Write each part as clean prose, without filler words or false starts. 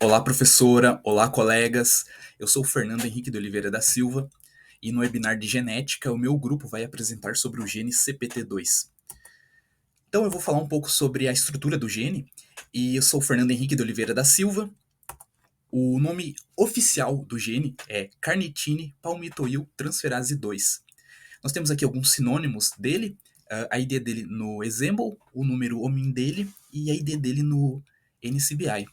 Olá, professora. Olá, colegas. Eu sou o Fernando Henrique de Oliveira da Silva e no webinar de genética o meu grupo vai apresentar sobre o gene CPT2. Então eu vou falar um pouco sobre a estrutura do gene e eu sou o Fernando Henrique de Oliveira da Silva. O nome oficial do gene é carnitine palmitoil transferase 2. Nós temos aqui alguns sinônimos dele, a ID dele no Example, o número HOMIN dele e a ID dele no NCBI.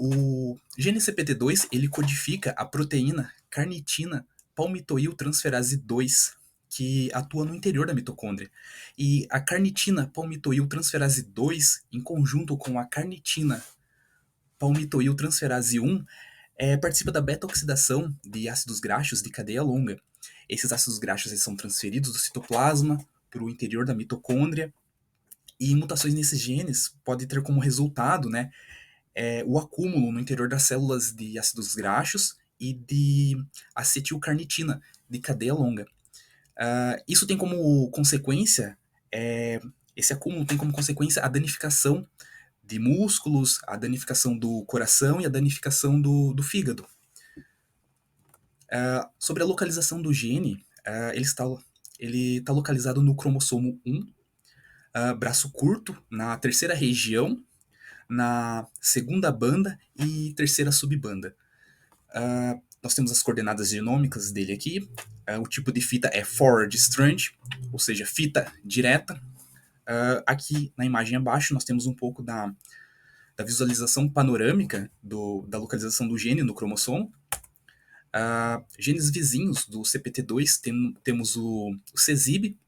O gene CPT2 ele codifica a proteína carnitina palmitoil transferase 2, que atua no interior da mitocôndria. E a carnitina palmitoil transferase 2, em conjunto com a carnitina palmitoil transferase 1, participa da beta-oxidação de ácidos graxos de cadeia longa. Esses ácidos graxos são transferidos do citoplasma para o interior da mitocôndria, e mutações nesses genes podem ter como resultado, né, o acúmulo no interior das células de ácidos graxos e de acetilcarnitina de cadeia longa. Isso tem como consequência, esse acúmulo tem como consequência a danificação de músculos, a danificação do coração e a danificação do fígado. Sobre a localização do gene, ele está localizado no cromossomo 1, braço curto, na terceira região, na segunda banda e terceira subbanda. Nós temos as coordenadas genômicas dele aqui. O tipo de fita é forward strand, ou seja, fita direta. Aqui na imagem abaixo nós temos um pouco da visualização panorâmica da localização do gene no cromossomo. Genes vizinhos do CPT2 temos o CZIB,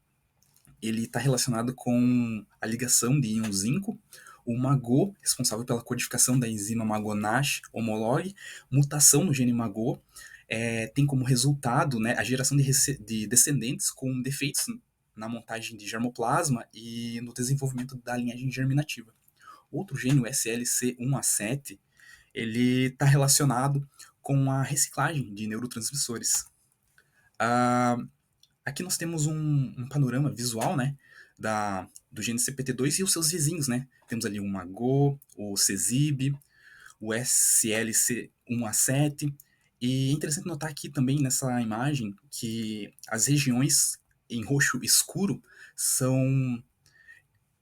ele está relacionado com a ligação de íon zinco. O MAGO, responsável pela codificação da enzima MAGO-NASH homologue, mutação no gene MAGO, tem como resultado, né, a geração de descendentes com defeitos na montagem de germoplasma e no desenvolvimento da linhagem germinativa. Outro gene, o SLC1A7, ele está relacionado com a reciclagem de neurotransmissores. Aqui nós temos um panorama visual, né, do gene CPT2 e os seus vizinhos, né? Temos ali o MAGO, o CZIB, o SLC1A7. E é interessante notar aqui também nessa imagem que as regiões em roxo escuro são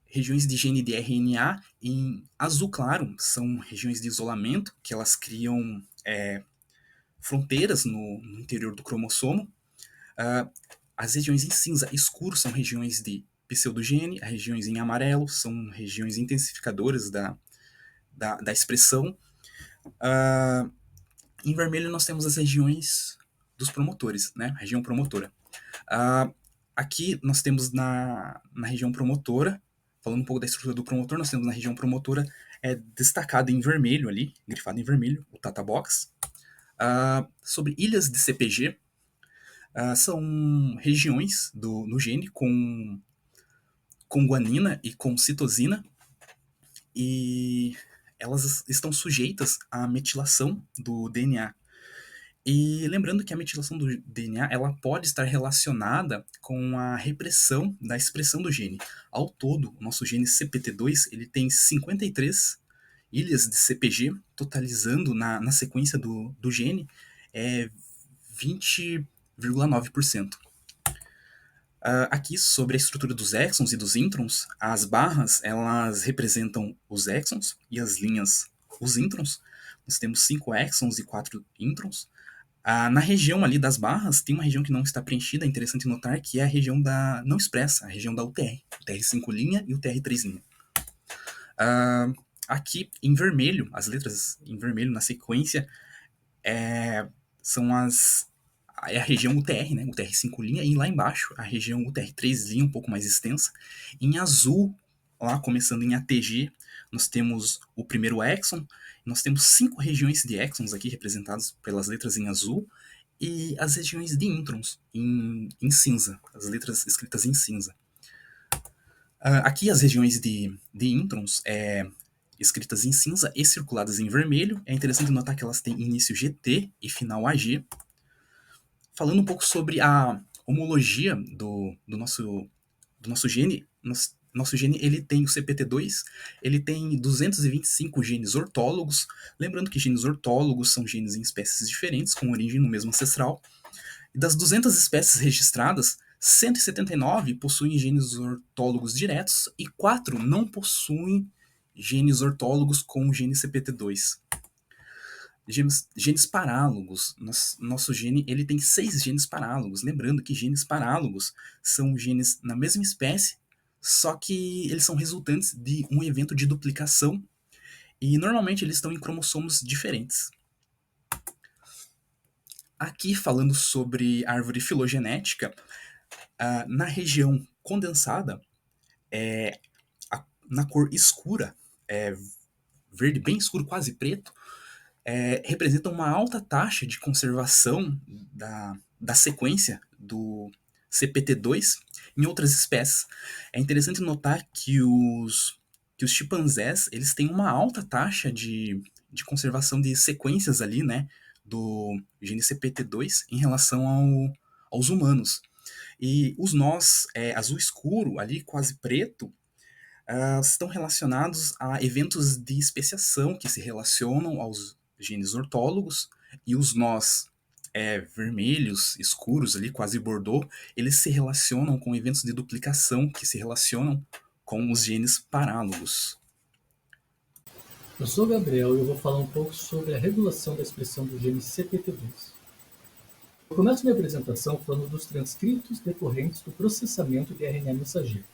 regiões de gene de RNA, em azul claro são regiões de isolamento, que elas criam fronteiras no interior do cromossomo. As regiões em cinza escuro são regiões de pseudogene, as regiões em amarelo são regiões intensificadoras da expressão. Em vermelho nós temos as regiões dos promotores, né? A região promotora. Aqui nós temos na região promotora, falando um pouco da estrutura do promotor, nós temos na região promotora destacado em vermelho ali, grifado em vermelho, o Tata Box. Sobre ilhas de CPG, são regiões no gene com guanina e com citosina, e elas estão sujeitas à metilação do DNA. E lembrando que a metilação do DNA ela pode estar relacionada com a repressão da expressão do gene. Ao todo, o nosso gene CPT2 ele tem 53 ilhas de CPG, totalizando na sequência do gene 20,9%. Aqui sobre a estrutura dos exons e dos introns, as barras elas representam os exons e as linhas os introns. Nós temos 5 exons e 4 introns. Na região ali das barras, tem uma região que não está preenchida, é interessante notar que é a região da não expressa, a região da UTR, o TR5' e o TR3'. Aqui em vermelho, as letras em vermelho na sequência são a região UTR, né, UTR5', e lá embaixo a região UTR3', um pouco mais extensa. Em azul, lá começando em ATG, nós temos o primeiro exon, nós temos 5 regiões de exons aqui representadas pelas letras em azul, e as regiões de introns em cinza, as letras escritas em cinza. Aqui as regiões de introns escritas em cinza e circuladas em vermelho. É interessante notar que elas têm início GT e final AG. Falando um pouco sobre a homologia do nosso gene, nós nosso gene ele tem o CPT2, ele tem 225 genes ortólogos. Lembrando que genes ortólogos são genes em espécies diferentes, com origem no mesmo ancestral. E das 200 espécies registradas, 179 possuem genes ortólogos diretos e 4 não possuem genes ortólogos com o gene CPT2. Genes parálogos. Nosso gene ele tem 6 genes parálogos. Lembrando que genes parálogos são genes na mesma espécie, só que eles são resultantes de um evento de duplicação e normalmente eles estão em cromossomos diferentes. Aqui falando sobre árvore filogenética, na região condensada, na cor escura, verde bem escuro, quase preto, representa uma alta taxa de conservação da sequência do CPT2 em outras espécies. É interessante notar que os chimpanzés eles têm uma alta taxa de conservação de sequências ali, né, do gene CPT2 em relação aos humanos. E os nós azul escuro, ali quase preto, estão relacionados a eventos de especiação que se relacionam aos genes ortólogos, e os nós vermelhos, escuros, ali quase bordô, eles se relacionam com eventos de duplicação que se relacionam com os genes parálogos. Eu sou o Gabriel e eu vou falar um pouco sobre a regulação da expressão do gene CPT2. Eu começo minha apresentação falando dos transcritos decorrentes do processamento de RNA mensageiro.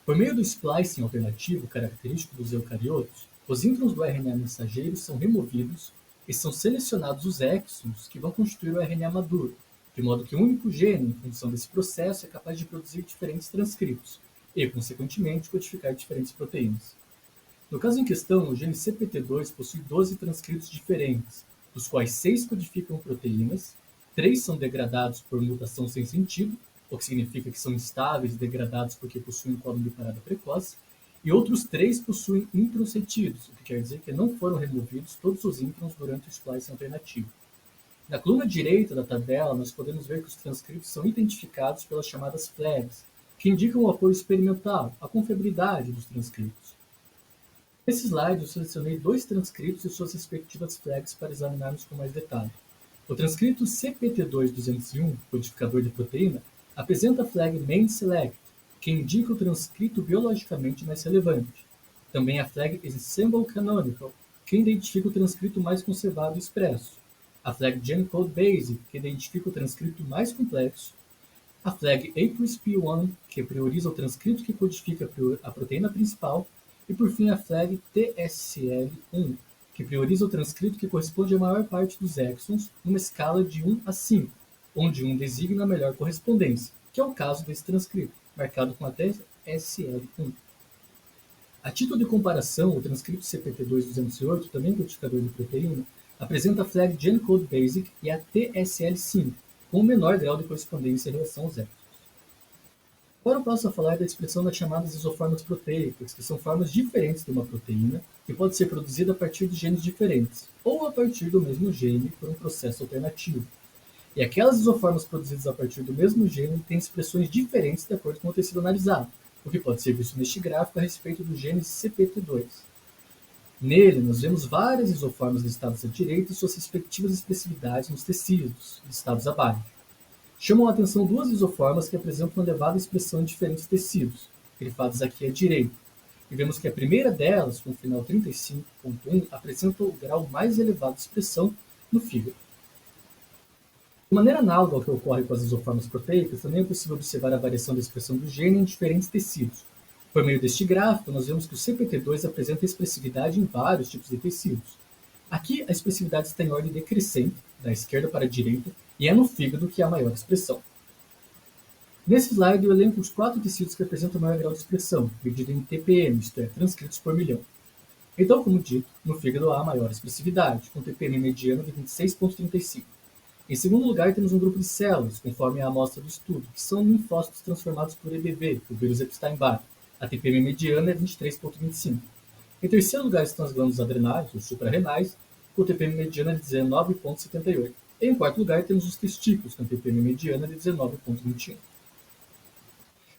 Por meio do splicing alternativo característico dos eucariotos, os introns do RNA mensageiro são removidos e são selecionados os exons que vão constituir o RNA maduro, de modo que um único gene, em função desse processo, é capaz de produzir diferentes transcritos e, consequentemente, codificar diferentes proteínas. No caso em questão, o gene CPT2 possui 12 transcritos diferentes, dos quais 6 codificam proteínas, 3 são degradados por mutação sem sentido, o que significa que são instáveis e degradados porque possuem códon de parada precoce, e outros 3 possuem introns retidos, o que quer dizer que não foram removidos todos os introns durante o splicing alternativo. Na coluna direita da tabela, nós podemos ver que os transcritos são identificados pelas chamadas flags, que indicam o apoio experimental, a confiabilidade dos transcritos. Nesse slide, eu selecionei 2 transcritos e suas respectivas flags para examinarmos com mais detalhe. O transcrito CPT2-201, codificador de proteína, apresenta a flag main select, que indica o transcrito biologicamente mais relevante. Também a flag ensemble canonical, que identifica o transcrito mais conservado e expresso. A flag GenCode Basic, que identifica o transcrito mais complexo. A flag APRISP1, que prioriza o transcrito que codifica a proteína principal. E por fim a flag TSL1, que prioriza o transcrito que corresponde à maior parte dos exons numa escala de 1 a 5, onde 1 designa a melhor correspondência, que é o caso desse transcrito, marcado com a TSL1. A título de comparação, o transcrito CPT2-208, também codificador de proteína, apresenta a flag GenCode Basic e a TSL5, com um menor grau de correspondência em relação aos exons. Agora eu passo a falar da expressão das chamadas isoformas proteicas, que são formas diferentes de uma proteína que pode ser produzida a partir de genes diferentes, ou a partir do mesmo gene por um processo alternativo. E aquelas isoformas produzidas a partir do mesmo gene têm expressões diferentes de acordo com o tecido analisado, o que pode ser visto neste gráfico a respeito do gene CPT2. Nele, nós vemos várias isoformas listadas à direita e suas respectivas expressividades nos tecidos, listados abaixo. Chamam a atenção 2 isoformas que apresentam uma elevada expressão em diferentes tecidos, grifadas aqui à direita, e vemos que a primeira delas, com o final 35.1, apresenta o grau mais elevado de expressão no fígado. De maneira análoga ao que ocorre com as isoformas proteicas, também é possível observar a variação da expressão do gene em diferentes tecidos. Por meio deste gráfico, nós vemos que o CPT2 apresenta expressividade em vários tipos de tecidos. Aqui, a expressividade está em ordem decrescente, da esquerda para a direita, e é no fígado que há maior expressão. Nesse slide eu elenco os 4 tecidos que apresentam maior grau de expressão, dividido em TPM, isto é, transcritos por milhão. Então, como dito, no fígado há maior expressividade, com TPM mediano de 26,35. Em segundo lugar, temos um grupo de células, conforme a amostra do estudo, que são linfócitos transformados por EBV, o vírus Epstein-Barr. A TPM mediana é 23,25. Em terceiro lugar estão as glândulas adrenais, ou suprarrenais, com TPM mediana de 19,78. Em quarto lugar, temos os testículos, com TPM mediana de 19,21.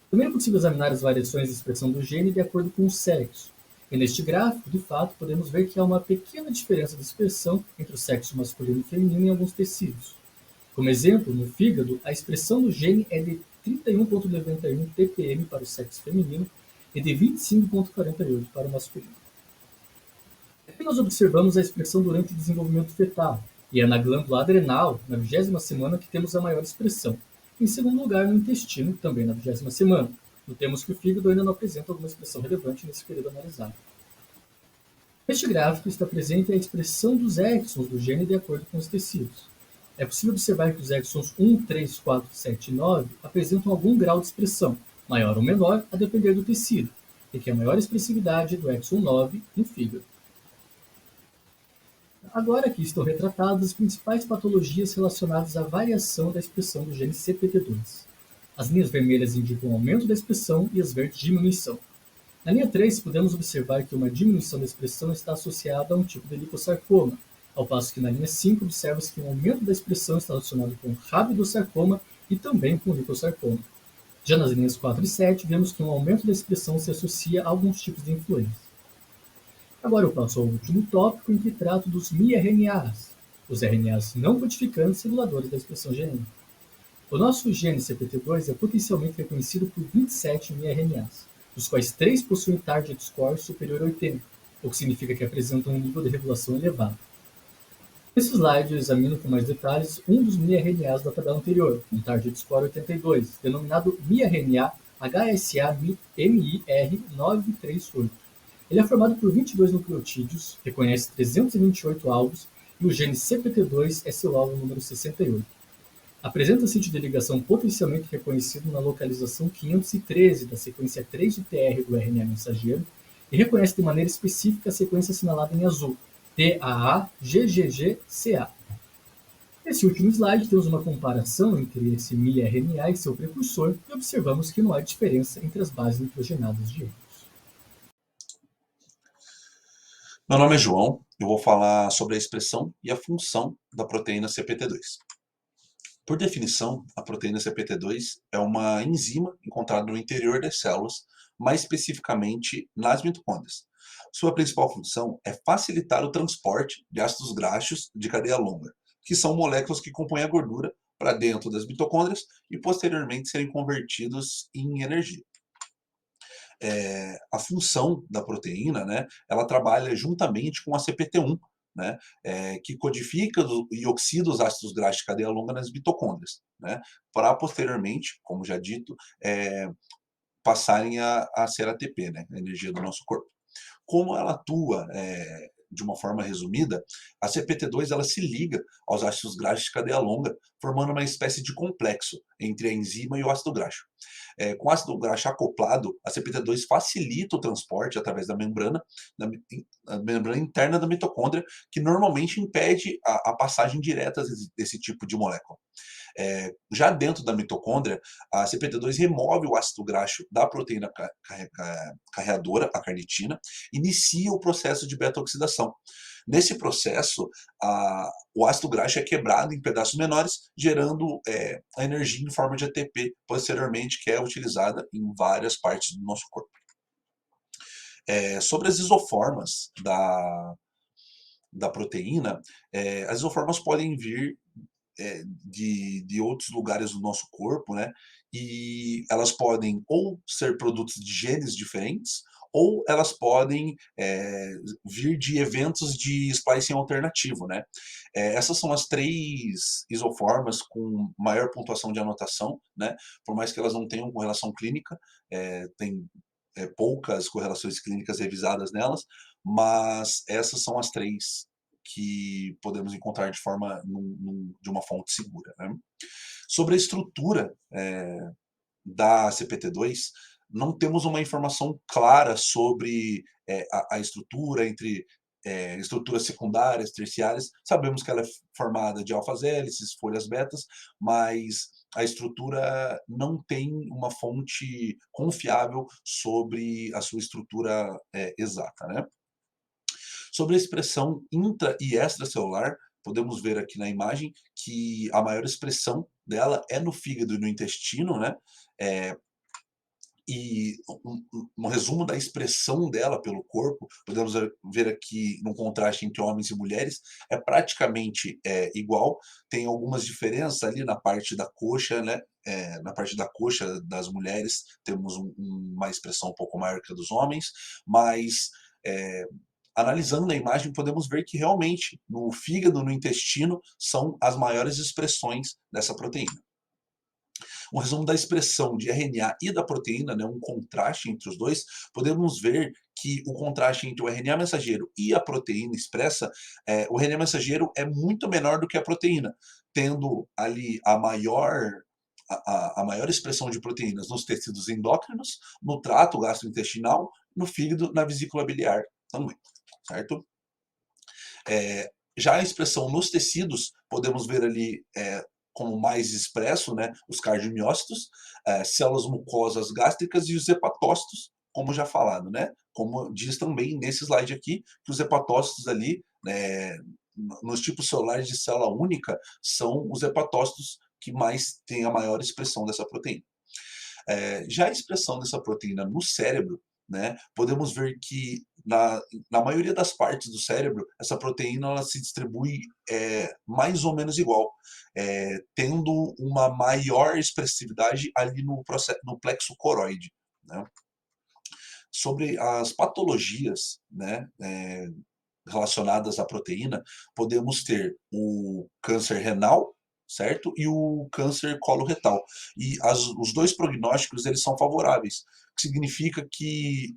Também é possível examinar as variações de expressão do gene de acordo com o sexo. E neste gráfico, de fato, podemos ver que há uma pequena diferença de expressão entre o sexo masculino e feminino em alguns tecidos. Como exemplo, no fígado, a expressão do gene é de 31,91 ppm para o sexo feminino e de 25,48 para o masculino. Aqui nós observamos a expressão durante o desenvolvimento fetal, e é na glândula adrenal, na 20ª semana, que temos a maior expressão. Em segundo lugar, no intestino, também na 20ª semana. Notemos que o fígado ainda não apresenta alguma expressão relevante nesse período analisado. Neste gráfico está presente a expressão dos exons do gene de acordo com os tecidos. É possível observar que os exons 1, 3, 4, 7 e 9 apresentam algum grau de expressão, maior ou menor, a depender do tecido, e que a maior expressividade é do exon 9 no fígado. Agora aqui estão retratadas as principais patologias relacionadas à variação da expressão do gene CPT2. As linhas vermelhas indicam o aumento da expressão e as verdes diminuição. Na linha 3, podemos observar que uma diminuição da expressão está associada a um tipo de liposarcoma, ao passo que na linha 5 observa-se que um aumento da expressão está relacionado com rabidosarcoma e também com liposarcoma. Já nas linhas 4 e 7, vemos que um aumento da expressão se associa a alguns tipos de influenza. Agora eu passo ao último tópico, em que trato dos miRNAs, os RNAs não codificantes reguladores da expressão genética. O nosso gene CPT2 é potencialmente reconhecido por 27 miRNAs, dos quais 3 possuem target score superior a 80, o que significa que apresentam um nível de regulação elevado. Nesse slide eu examino com mais detalhes um dos miRNAs da tabela anterior, com target score 82, denominado miRNA HSA-MIR938. Ele é formado por 22 nucleotídeos, reconhece 328 alvos e o gene CPT2 é seu alvo número 68. Apresenta sítio de ligação potencialmente reconhecido na localização 513 da sequência 3 de TR do RNA mensageiro e reconhece de maneira específica a sequência assinalada em azul, TAA-GGG-CA. Nesse último slide, temos uma comparação entre esse miRNA e seu precursor e observamos que não há diferença entre as bases nitrogenadas de ambos. Meu nome é João, eu vou falar sobre a expressão e a função da proteína CPT2. Por definição, a proteína CPT2 é uma enzima encontrada no interior das células, mais especificamente nas mitocôndrias. Sua principal função é facilitar o transporte de ácidos graxos de cadeia longa, que são moléculas que compõem a gordura, para dentro das mitocôndrias e posteriormente serem convertidos em energia. A função da proteína, né, ela trabalha juntamente com a CPT1, né, que codifica e oxida os ácidos graxos de cadeia longa nas mitocôndrias, né, para posteriormente, como já dito, passarem a ser ATP, né, a energia do nosso corpo. Como ela atua de uma forma resumida, a CPT2 ela se liga aos ácidos graxos de cadeia longa, formando uma espécie de complexo entre a enzima e o ácido graxo. Com o ácido graxo acoplado, a CPT2 facilita o transporte através da membrana interna da mitocôndria, que normalmente impede a passagem direta desse tipo de molécula. Já dentro da mitocôndria, a CPT2 remove o ácido graxo da proteína carreadora, a carnitina, inicia o processo de beta-oxidação. Nesse processo, o ácido graxo é quebrado em pedaços menores, gerando a energia em forma de ATP, posteriormente, que é utilizada em várias partes do nosso corpo. Sobre as isoformas da proteína, as isoformas podem vir de outros lugares do nosso corpo, né? E elas podem ou ser produtos de genes diferentes, ou elas podem vir de eventos de splicing alternativo, né? Essas são as 3 isoformas com maior pontuação de anotação, né? Por mais que elas não tenham correlação clínica, tem poucas correlações clínicas revisadas nelas, mas essas são as 3 que podemos encontrar de forma de uma fonte segura, né? Sobre a estrutura da CPT2, não temos uma informação clara sobre a estrutura entre estruturas secundárias, terciárias. Sabemos que ela é formada de alfas hélices, folhas betas, mas a estrutura não tem uma fonte confiável sobre a sua estrutura exata, né? Sobre a expressão intra e extracelular, podemos ver aqui na imagem que a maior expressão dela é no fígado e no intestino, né? E um resumo da expressão dela pelo corpo, podemos ver aqui num contraste entre homens e mulheres, é praticamente igual, tem algumas diferenças ali na parte da coxa, né? Na parte da coxa das mulheres temos uma expressão um pouco maior que a dos homens, mas analisando a imagem podemos ver que realmente no fígado, no intestino, são as maiores expressões dessa proteína. Um resumo da expressão de RNA e da proteína, né, um contraste entre os dois, podemos ver que o contraste entre o RNA mensageiro e a proteína expressa, o RNA mensageiro é muito menor do que a proteína, tendo ali a maior expressão de proteínas nos tecidos endócrinos, no trato gastrointestinal, no fígado, na vesícula biliar também, certo? Já a expressão nos tecidos, podemos ver ali como mais expresso, né, os cardiomiócitos, células mucosas gástricas e os hepatócitos, como já falado, né? Como diz também nesse slide aqui, que os hepatócitos ali, nos tipos celulares de célula única, são os hepatócitos que mais têm a maior expressão dessa proteína. Já a expressão dessa proteína no cérebro, né, podemos ver que na maioria das partes do cérebro, essa proteína ela se distribui mais ou menos igual, tendo uma maior expressividade ali no plexo coroide. Né? Sobre as patologias, né, relacionadas à proteína, podemos ter o câncer renal, certo? E o câncer coloretal. E os dois prognósticos eles são favoráveis, que significa que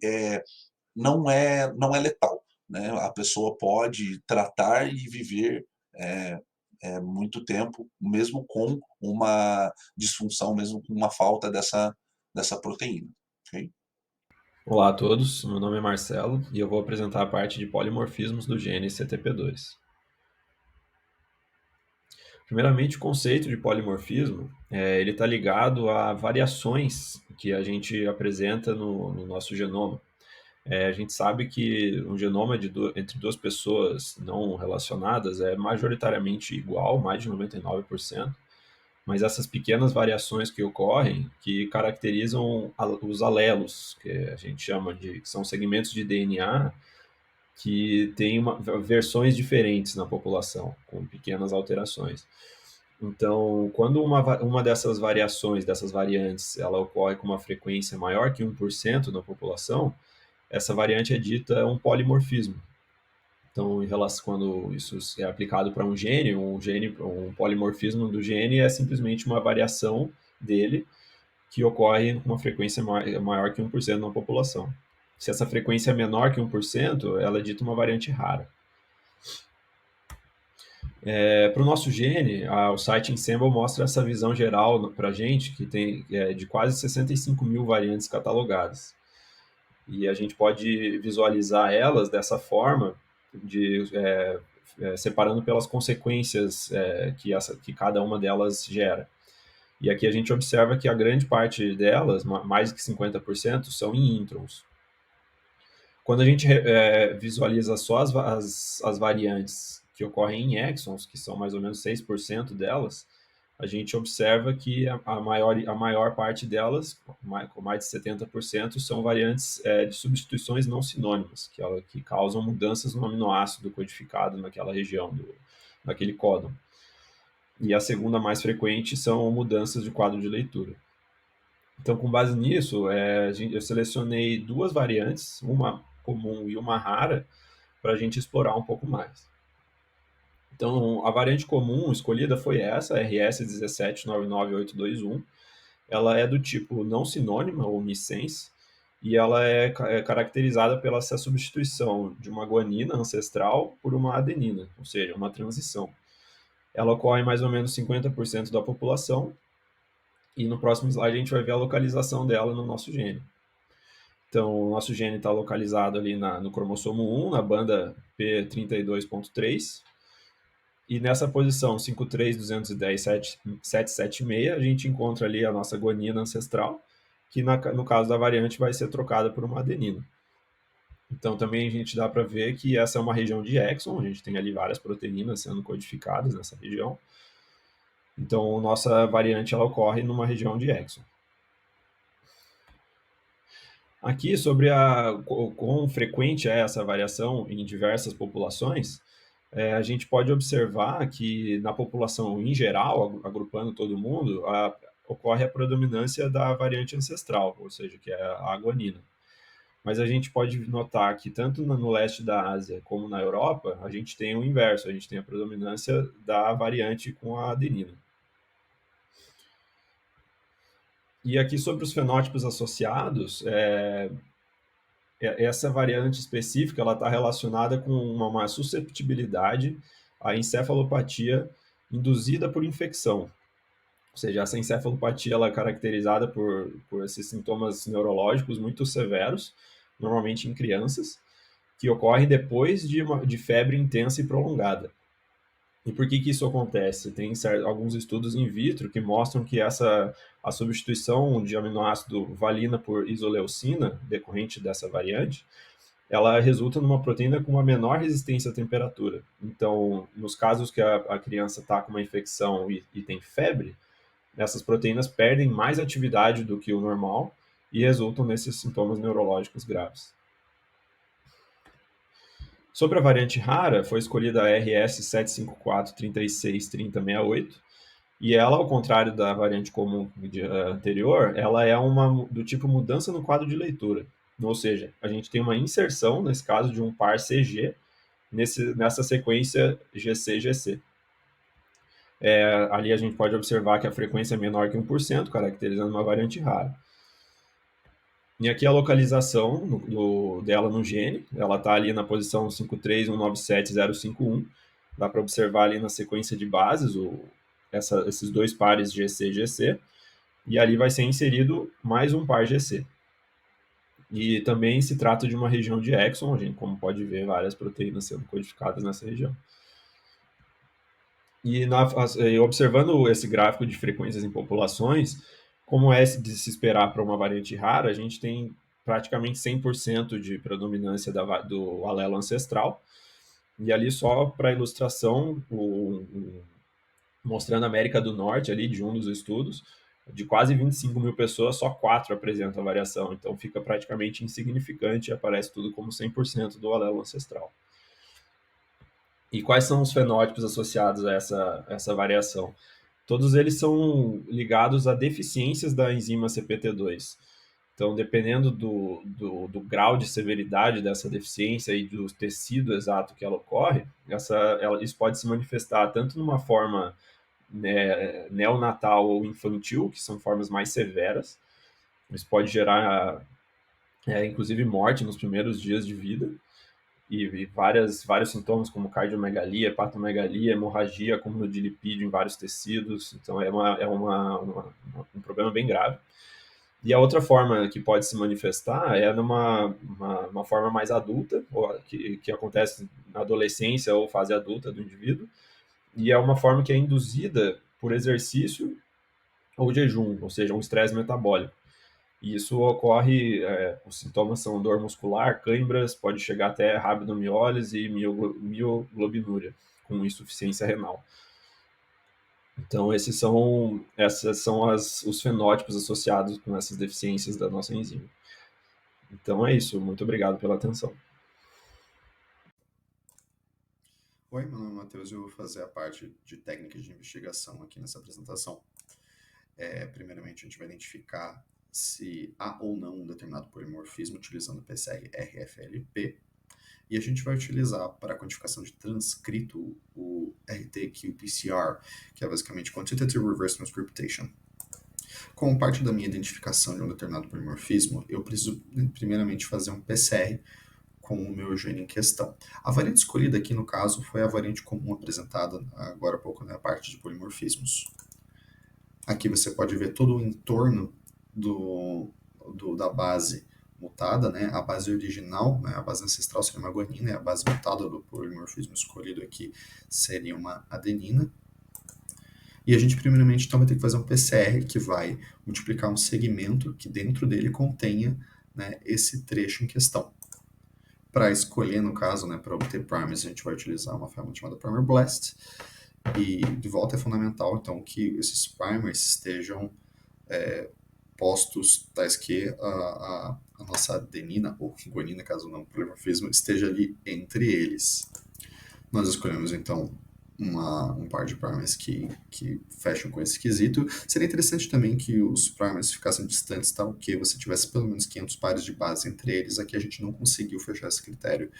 não é letal, né? A pessoa pode tratar e viver muito tempo, mesmo com uma disfunção, mesmo com uma falta dessa proteína. Okay? Olá a todos, meu nome é Marcelo e eu vou apresentar a parte de polimorfismos do gene CTP2. Primeiramente, o conceito de polimorfismo, ele está ligado a variações que a gente apresenta no nosso genoma. A gente sabe que um genoma entre duas pessoas não relacionadas é majoritariamente igual, mais de 99%, mas essas pequenas variações que ocorrem, que caracterizam os alelos, que a gente chama que são segmentos de DNA que têm versões diferentes na população, com pequenas alterações. Então, quando uma dessas variações, dessas variantes, ela ocorre com uma frequência maior que 1% na população, essa variante é dita um polimorfismo. Então, quando isso é aplicado para um gene, um polimorfismo do gene é simplesmente uma variação dele que ocorre com uma frequência maior que 1% na população. Se essa frequência é menor que 1%, ela é dita uma variante rara. Para o nosso gene, o site Ensemble mostra essa visão geral para a gente, que tem de quase 65 mil variantes catalogadas. E a gente pode visualizar elas dessa forma, separando pelas consequências que cada uma delas gera. E aqui a gente observa que a grande parte delas, mais de 50%, são em introns. Quando a gente visualiza só as variantes que ocorrem em exons, que são mais ou menos 6% delas, a gente observa que a maior parte delas, com mais de 70%, são variantes de substituições não sinônimas, que causam mudanças no aminoácido codificado naquela região, naquele códon. E a segunda mais frequente são mudanças de quadro de leitura. Então, com base nisso, eu selecionei duas variantes, uma comum e uma rara, para a gente explorar um pouco mais. Então, a variante comum escolhida foi essa, RS1799821. Ela é do tipo não sinônima, ou missense, e ela é caracterizada pela essa substituição de uma guanina ancestral por uma adenina, ou seja, uma transição. Ela ocorre em mais ou menos 50% da população, e no próximo slide a gente vai ver a localização dela no nosso gene. Então, o nosso gene está localizado ali no cromossomo 1, na banda P32.3, e nessa posição 53210.776, a gente encontra ali a nossa guanina ancestral, que no caso da variante vai ser trocada por uma adenina. Então, também a gente dá para ver que essa é uma região de exon, a gente tem ali várias proteínas sendo codificadas nessa região. Então, nossa variante ela ocorre numa região de exon. Aqui, sobre quão frequente é essa variação em diversas populações, a gente pode observar que na população em geral, agrupando todo mundo, ocorre a predominância da variante ancestral, ou seja, que é a guanina. Mas a gente pode notar que tanto no leste da Ásia como na Europa, a gente tem o inverso, a gente tem a predominância da variante com a adenina. E aqui sobre os fenótipos associados, essa variante específica ela está relacionada com uma susceptibilidade à encefalopatia induzida por infecção. Ou seja, essa encefalopatia ela é caracterizada por esses sintomas neurológicos muito severos, normalmente em crianças, que ocorrem depois de febre intensa e prolongada. E por que isso acontece? Tem alguns estudos in vitro que mostram que a substituição de aminoácido valina por isoleucina, decorrente dessa variante, ela resulta numa proteína com uma menor resistência à temperatura. Então, nos casos que a criança está com uma infecção e tem febre, essas proteínas perdem mais atividade do que o normal e resultam nesses sintomas neurológicos graves. Sobre a variante rara, foi escolhida a RS754363068, e ela, ao contrário da variante comum anterior, ela é do tipo mudança no quadro de leitura. Ou seja, a gente tem uma inserção, nesse caso, de um par CG nessa sequência GC-GC. Ali a gente pode observar que a frequência é menor que 1%, caracterizando uma variante rara. E aqui a localização dela no gene, ela está ali na posição 53197.051. Dá para observar ali na sequência de bases esses dois pares GC-GC, e ali vai ser inserido mais um par GC. E também se trata de uma região de exon, a gente, como pode ver, várias proteínas sendo codificadas nessa região. E observando esse gráfico de frequências em populações, como é de se esperar para uma variante rara, a gente tem praticamente 100% de predominância do alelo ancestral. E ali, só para ilustração, mostrando a América do Norte, ali, de um dos estudos, de quase 25 mil pessoas, só 4 apresentam a variação. Então, fica praticamente insignificante e aparece tudo como 100% do alelo ancestral. E quais são os fenótipos associados a essa variação? Todos eles são ligados a deficiências da enzima CPT2. Então, dependendo do grau de severidade dessa deficiência e do tecido exato que ela ocorre, isso pode se manifestar tanto numa forma neonatal ou infantil, que são formas mais severas. Isso pode gerar, inclusive, morte nos primeiros dias de vida. E vários sintomas como cardiomegalia, hepatomegalia, hemorragia, acúmulo de lipídio em vários tecidos. Então, é um problema bem grave. E a outra forma que pode se manifestar é numa uma forma mais adulta, que acontece na adolescência ou fase adulta do indivíduo, e é uma forma que é induzida por exercício ou jejum, ou seja, um estresse metabólico. E isso ocorre, os sintomas são dor muscular, câimbras, pode chegar até rabdomiólise e mioglobinúria, com insuficiência renal. Então, esses são os fenótipos associados com essas deficiências da nossa enzima. Então é isso, muito obrigado pela atenção. Oi, meu nome é Matheus e eu vou fazer a parte de técnicas de investigação aqui nessa apresentação. Primeiramente, a gente vai identificar se há ou não um determinado polimorfismo utilizando o PCR RFLP, e a gente vai utilizar para a quantificação de transcrito o RT-qPCR, que é basicamente Quantitative Reverse Transcriptation. Como parte da minha identificação de um determinado polimorfismo, eu preciso primeiramente fazer um PCR com o meu gene em questão. A variante escolhida aqui, no caso, foi a variante comum apresentada agora há pouco na parte de polimorfismos. Aqui você pode ver todo o entorno da base mutada, né? A base original, né? A base ancestral seria uma guanina, e a base mutada do polimorfismo escolhido aqui seria uma adenina. E a gente primeiramente então vai ter que fazer um PCR que vai multiplicar um segmento que dentro dele contenha, né, esse trecho em questão. Para escolher, no caso, né, para obter primers, a gente vai utilizar uma ferramenta chamada Primer Blast. E de volta é fundamental, então, que esses primers estejam postos tais que a a nossa adenina, ou guanina, caso não, o polimorfismo, esteja ali entre eles. Nós escolhemos, então, um par de primers que fecham com esse quesito. Seria interessante também que os primers ficassem distantes, tal que você tivesse pelo menos 500 pares de base entre eles. Aqui a gente não conseguiu fechar esse critério.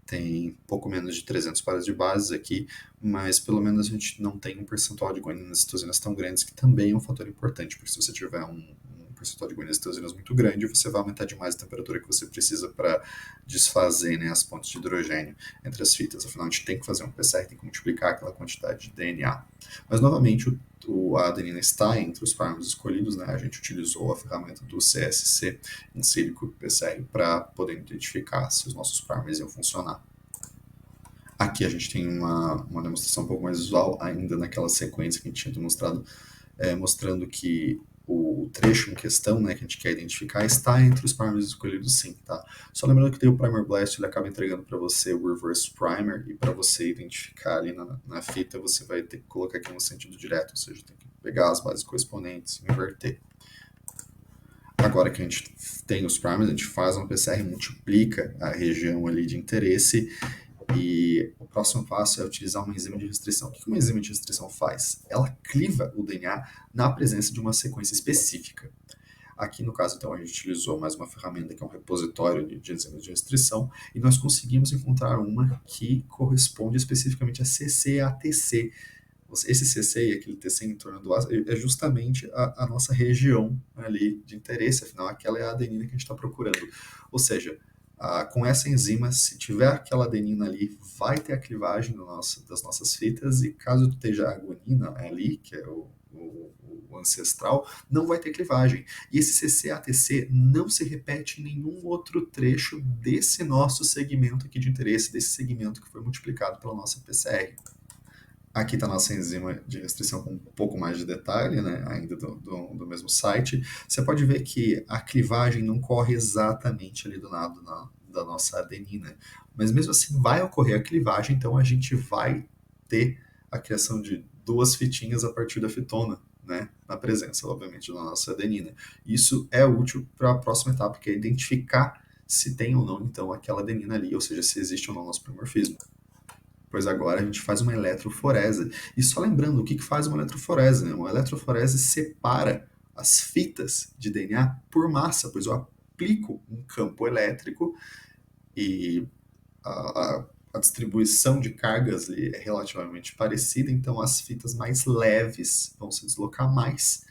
Tem pouco menos de 300 pares de bases aqui, mas pelo menos a gente não tem um percentual de guaninas e citosinas tão grandes, que também é um fator importante, porque se você tiver um percentual de guaninas e citosinas muito grande, você vai aumentar demais a temperatura que você precisa para desfazer, né, as pontes de hidrogênio entre as fitas. Afinal, a gente tem que fazer um PCR, tem que multiplicar aquela quantidade de DNA. Mas, novamente, a adenina está entre os primers escolhidos, né? A gente utilizou a ferramenta do CSC em sílico PCR para poder identificar se os nossos primers iam funcionar. Aqui a gente tem uma demonstração um pouco mais visual, ainda naquela sequência que a gente tinha demonstrado, mostrando que o trecho em questão, né, que a gente quer identificar, está entre os primers escolhidos, sim, tá? Só lembrando que o Primer Blast ele acaba entregando para você o Reverse Primer, e para você identificar ali na fita, você vai ter que colocar aqui no sentido direto, ou seja, tem que pegar as bases correspondentes e inverter. Agora que a gente tem os primers, a gente faz uma PCR, multiplica a região ali de interesse, e o próximo passo é utilizar uma enzima de restrição. O que uma enzima de restrição faz? Ela cliva o DNA na presença de uma sequência específica. Aqui, no caso, então, a gente utilizou mais uma ferramenta que é um repositório de enzimas de restrição, e nós conseguimos encontrar uma que corresponde especificamente a CC-ATC. Esse CC e aquele TC em torno do ácido é justamente a nossa região ali de interesse, afinal, aquela é a adenina que a gente está procurando. Ou seja, com essa enzima, se tiver aquela adenina ali, vai ter a clivagem das nossas fitas, e caso esteja a guanina ali, que é o ancestral, não vai ter clivagem. E esse CC-ATC não se repete em nenhum outro trecho desse nosso segmento aqui de interesse, desse segmento que foi multiplicado pela nossa PCR. Aqui está a nossa enzima de restrição com um pouco mais de detalhe, né, ainda do mesmo site. Você pode ver que a clivagem não corre exatamente ali do lado da nossa adenina, mas mesmo assim vai ocorrer a clivagem, então a gente vai ter a criação de duas fitinhas a partir da fitona, né, na presença, obviamente, da nossa adenina. Isso é útil para a próxima etapa, que é identificar se tem ou não, então, aquela adenina ali, ou seja, se existe ou não nosso polimorfismo. Pois agora a gente faz uma eletroforese. E só lembrando, o que faz uma eletroforese? Né? Uma eletroforese separa as fitas de DNA por massa, pois eu aplico um campo elétrico e a distribuição de cargas é relativamente parecida, então as fitas mais leves vão se deslocar mais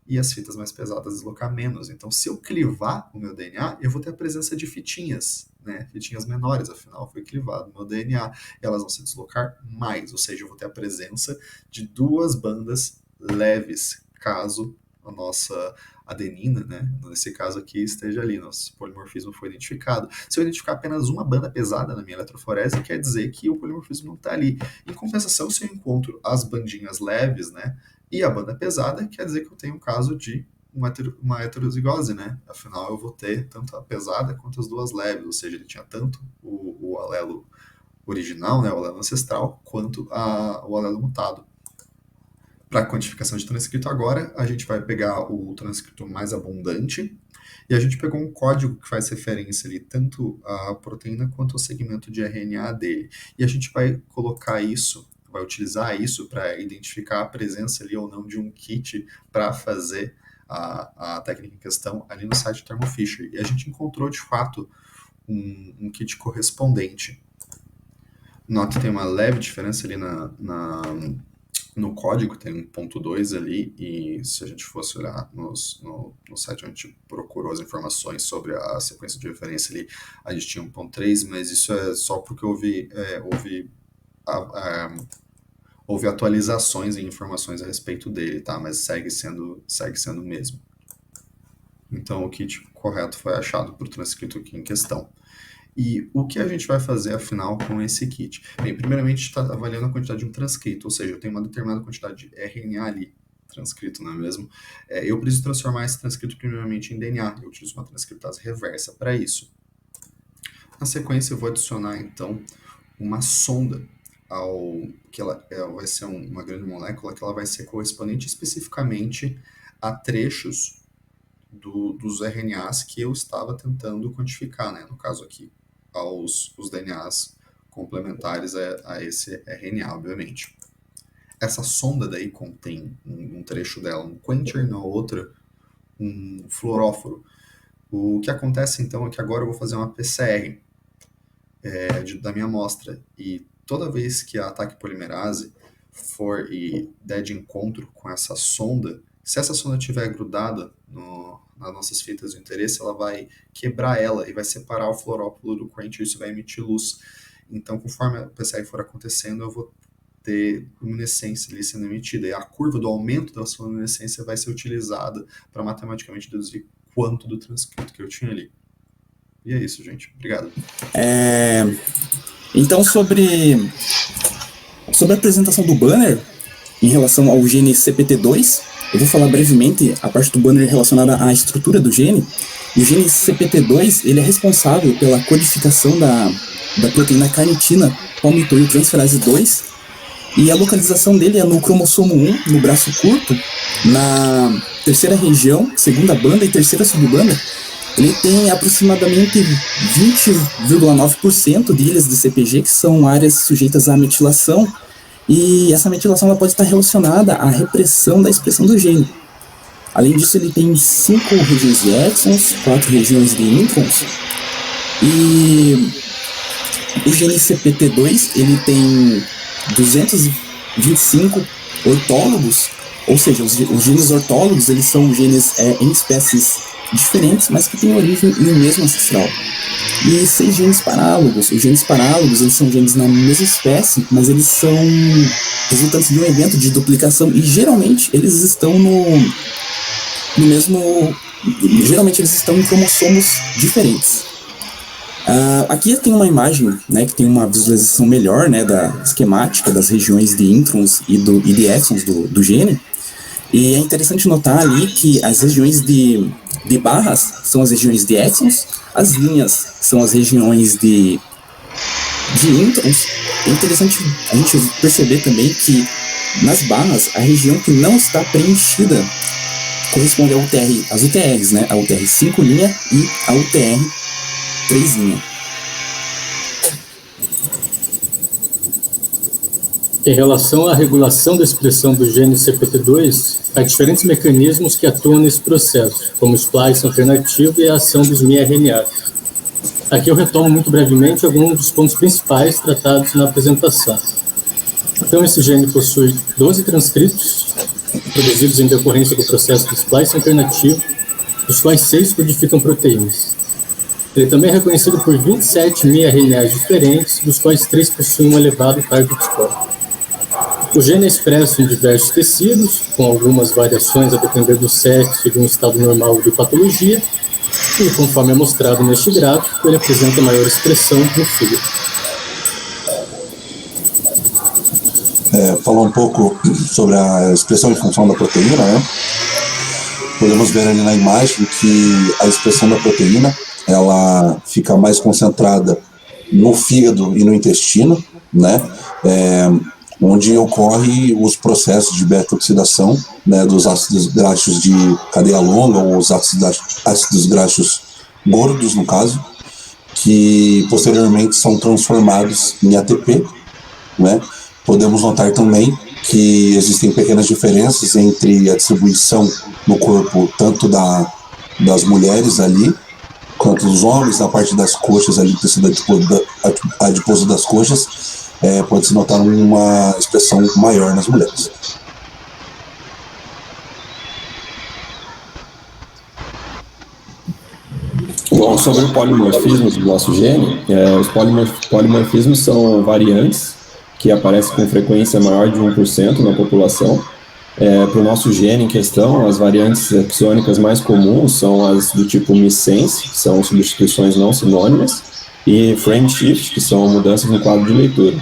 e as fitas mais pesadas deslocar menos. Então, se eu clivar o meu DNA, eu vou ter a presença de fitinhas, né? Fitinhas menores, afinal, foi clivado o meu DNA, elas vão se deslocar mais, ou seja, eu vou ter a presença de duas bandas leves, caso a nossa adenina, né, nesse caso aqui, esteja ali, nosso polimorfismo foi identificado. Se eu identificar apenas uma banda pesada na minha eletroforese, quer dizer que o polimorfismo não está ali. Em compensação, se eu encontro as bandinhas leves, né, e a banda pesada, quer dizer que eu tenho um caso de uma heterozigose, né? Afinal, eu vou ter tanto a pesada quanto as duas leves, ou seja, ele tinha tanto o alelo original, né, o alelo ancestral, quanto o alelo mutado. Para a quantificação de transcrito agora, a gente vai pegar o transcrito mais abundante, e a gente pegou um código que faz referência ali tanto à proteína quanto ao segmento de RNA dele. E a gente vai colocar isso, vai utilizar isso para identificar a presença ali ou não de um kit para fazer a técnica em questão ali no site Thermo Fisher. E a gente encontrou, de fato, um kit correspondente. Nota que tem uma leve diferença ali no código, tem um 1.2 ali, e se a gente fosse olhar no site onde a gente procurou as informações sobre a sequência de referência ali, a gente tinha 1.3, mas isso é só porque houve atualizações e informações a respeito dele, tá? Mas segue sendo o mesmo. Então, o kit correto foi achado para o transcrito aqui em questão. E o que a gente vai fazer, afinal, com esse kit? Bem, primeiramente, a gente está avaliando a quantidade de um transcrito, ou seja, eu tenho uma determinada quantidade de RNA ali, transcrito, não é mesmo? Eu preciso transformar esse transcrito primeiramente em DNA, eu utilizo uma transcriptase reversa para isso. Na sequência, eu vou adicionar, então, uma sonda, que ela vai ser uma grande molécula, que ela vai ser correspondente especificamente a trechos dos RNAs que eu estava tentando quantificar, né? No caso aqui, os DNAs complementares a esse RNA, obviamente. Essa sonda daí contém um trecho dela, um quencher, na outra, um fluoróforo. O que acontece, então, é que agora eu vou fazer uma PCR da minha amostra, e toda vez que a ataque polimerase for e der de encontro com essa sonda, se essa sonda estiver grudada nas nossas fitas de interesse, ela vai quebrar ela e vai separar o fluoróforo do quencher, isso vai emitir luz. Então, conforme a PCR for acontecendo, eu vou ter luminescência ali sendo emitida, e a curva do aumento da sua luminescência vai ser utilizada para matematicamente deduzir quanto do transcrito que eu tinha ali. E é isso, gente. Obrigado. Então, sobre a apresentação do banner em relação ao gene CPT2, eu vou falar brevemente a parte do banner relacionada à estrutura do gene. E o gene CPT2, ele é responsável pela codificação da proteína carnitina palmitoiltransferase 2, e a localização dele é no cromossomo 1, no braço curto, na terceira região, segunda banda e terceira subbanda. Ele tem aproximadamente 20,9% de ilhas de CpG, que são áreas sujeitas à metilação, e essa metilação ela pode estar relacionada à repressão da expressão do gene. Além disso, ele tem 5 regiões de exons, 4 regiões de introns, e o gene CPT2 ele tem 225 ortólogos, ou seja, os genes ortólogos eles são genes em espécies diferentes, mas que têm origem no mesmo ancestral. E 6 genes parálogos. Os genes parálogos eles são genes na mesma espécie, mas eles são resultantes de um evento de duplicação, e geralmente eles estão geralmente eles estão em cromossomos diferentes. Aqui tem uma imagem, né, que tem uma visualização melhor, né, da esquemática das regiões de introns e de exons do gene. E é interessante notar ali que as regiões de barras são as regiões de exons, as linhas são as regiões de introns. É interessante a gente perceber também que nas barras, a região que não está preenchida corresponde às UTRs, né? A UTR 5' e a UTR 3'. Em relação à regulação da expressão do gene CPT2, há diferentes mecanismos que atuam nesse processo, como o splice alternativo e a ação dos miRNAs. Aqui eu retomo muito brevemente alguns dos pontos principais tratados na apresentação. Então, esse gene possui 12 transcritos, produzidos em decorrência do processo de splice alternativo, dos quais 6 codificam proteínas. Ele também é reconhecido por 27 miRNAs diferentes, dos quais 3 possuem um elevado target score. O gene é expresso em diversos tecidos, com algumas variações a depender do sexo e de um estado normal de patologia, e conforme é mostrado neste gráfico, ele apresenta maior expressão no fígado. Falar um pouco sobre a expressão e função da proteína, né? Podemos ver ali na imagem que a expressão da proteína ela fica mais concentrada no fígado e no intestino, né? Onde ocorre os processos de beta-oxidação, né, dos ácidos graxos de cadeia longa, ou os ácidos graxos gordos, no caso, que posteriormente são transformados em ATP, né? Podemos notar também que existem pequenas diferenças entre a distribuição no corpo, tanto das mulheres ali, quanto dos homens, na parte das coxas ali, tecido adiposo das coxas. Pode-se notar uma expressão maior nas mulheres. Bom, sobre o polimorfismo do nosso gene, os polimorfismos são variantes que aparecem com frequência maior de 1% na população. Para o nosso gene em questão, as variantes exônicas mais comuns são as do tipo missense, que são substituições não sinônimas, e frame shift, que são mudanças no quadro de leitura.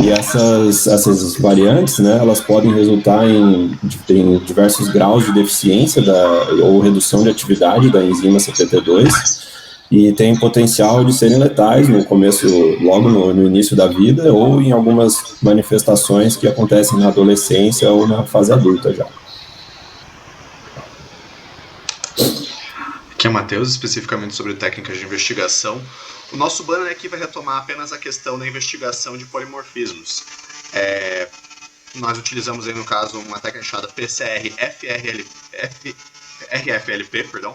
E essas variantes, né, elas podem resultar em diversos graus de deficiência ou redução de atividade da enzima CPT2, e tem potencial de serem letais no começo, logo no início da vida, ou em algumas manifestações que acontecem na adolescência ou na fase adulta já. Matheus, especificamente sobre técnicas de investigação. O nosso banner aqui vai retomar apenas a questão da investigação de polimorfismos. Nós utilizamos aí, no caso, uma técnica chamada RFLP, perdão.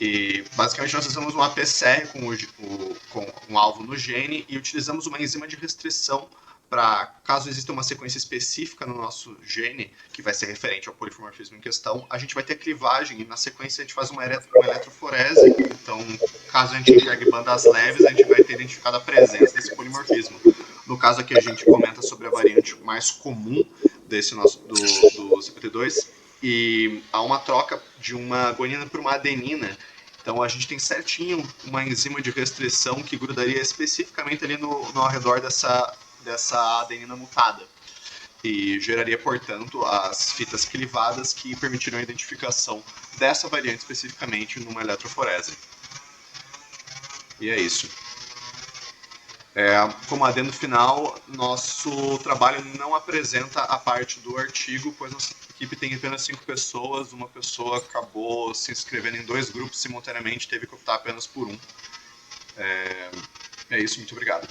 E basicamente nós usamos uma PCR com um alvo no gene e utilizamos uma enzima de restrição para, caso exista uma sequência específica no nosso gene, que vai ser referente ao polimorfismo em questão, a gente vai ter clivagem e na sequência a gente faz uma eletroforese. Então, caso a gente enxergue bandas leves, a gente vai ter identificado a presença desse polimorfismo. No caso aqui a gente comenta sobre a variante mais comum desse nosso do CPT2 e há uma troca de uma guanina por uma adenina. Então a gente tem certinho uma enzima de restrição que grudaria especificamente ali no ao redor dessa adenina mutada e geraria, portanto, as fitas clivadas que permitiriam a identificação dessa variante especificamente numa eletroforese. E é isso. Como adendo final, nosso trabalho não apresenta a parte do artigo, pois nossa equipe tem apenas 5 pessoas, uma pessoa acabou se inscrevendo em 2 grupos simultaneamente, teve que optar apenas por um. É isso, muito obrigado.